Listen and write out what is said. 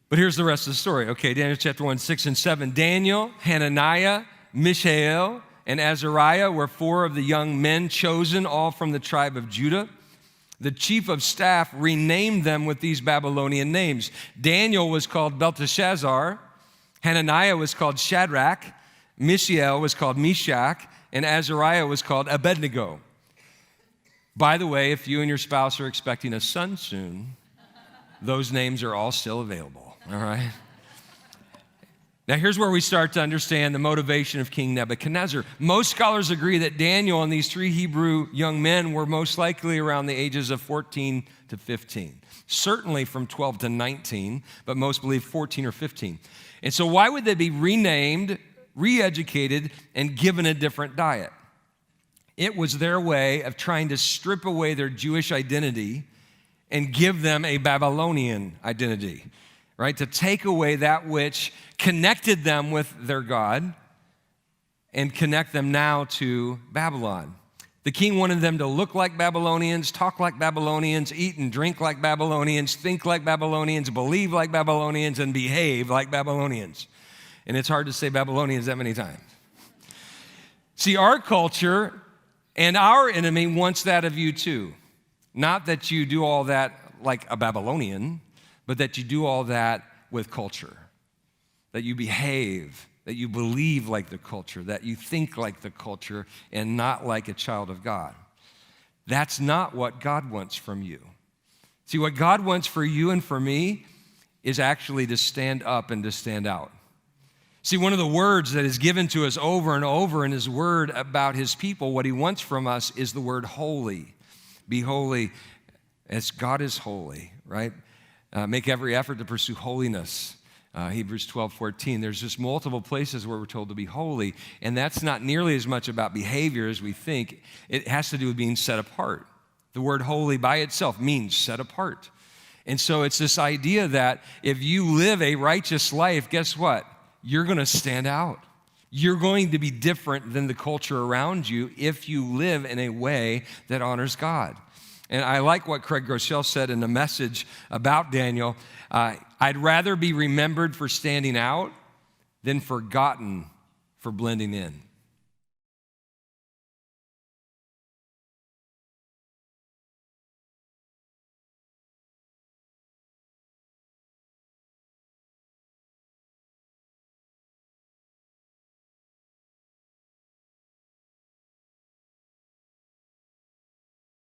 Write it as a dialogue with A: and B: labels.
A: But here's the rest of the story. Okay, Daniel chapter 1, 6 and 7. Daniel, Hananiah, Mishael, and Azariah were four of the young men chosen, all from the tribe of Judah. The chief of staff renamed them with these Babylonian names. Daniel was called Belteshazzar, Hananiah was called Shadrach, Mishael was called Meshach, and Azariah was called Abednego. By the way, if you and your spouse are expecting a son soon, those names are all still available. All right? Now, here's where we start to understand the motivation of King Nebuchadnezzar. Most scholars agree that Daniel and these three Hebrew young men were most likely around the ages of 14 to 15. Certainly from 12 to 19, but most believe 14 or 15. And so why would they be renamed, re-educated, and given a different diet? It was their way of trying to strip away their Jewish identity and give them a Babylonian identity, right? To take away that which connected them with their God and connect them now to Babylon. The king wanted them to look like Babylonians, talk like Babylonians, eat and drink like Babylonians, think like Babylonians, believe like Babylonians, and behave like Babylonians. And it's hard to say Babylonians that many times. See, our culture and our enemy wants that of you too. Not that you do all that like a Babylonian, but that you do all that with culture, that you behave, that you believe like the culture, that you think like the culture and not like a child of God. That's not what God wants from you. See, what God wants for you and for me is actually to stand up and to stand out. See, one of the words that is given to us over and over in his word about his people, what he wants from us is the word holy. Be holy as God is holy, right? Make every effort to pursue holiness. Hebrews 12:14. There's just multiple places where we're told to be holy, and that's not nearly as much about behavior as we think. It has to do with being set apart. The word holy by itself means set apart. And so it's this idea that if you live a righteous life, guess what? You're going to stand out. You're going to be different than the culture around you if you live in a way that honors God. And I like what Craig Groeschel said in the message about Daniel. I'd rather be remembered for standing out than forgotten for blending in.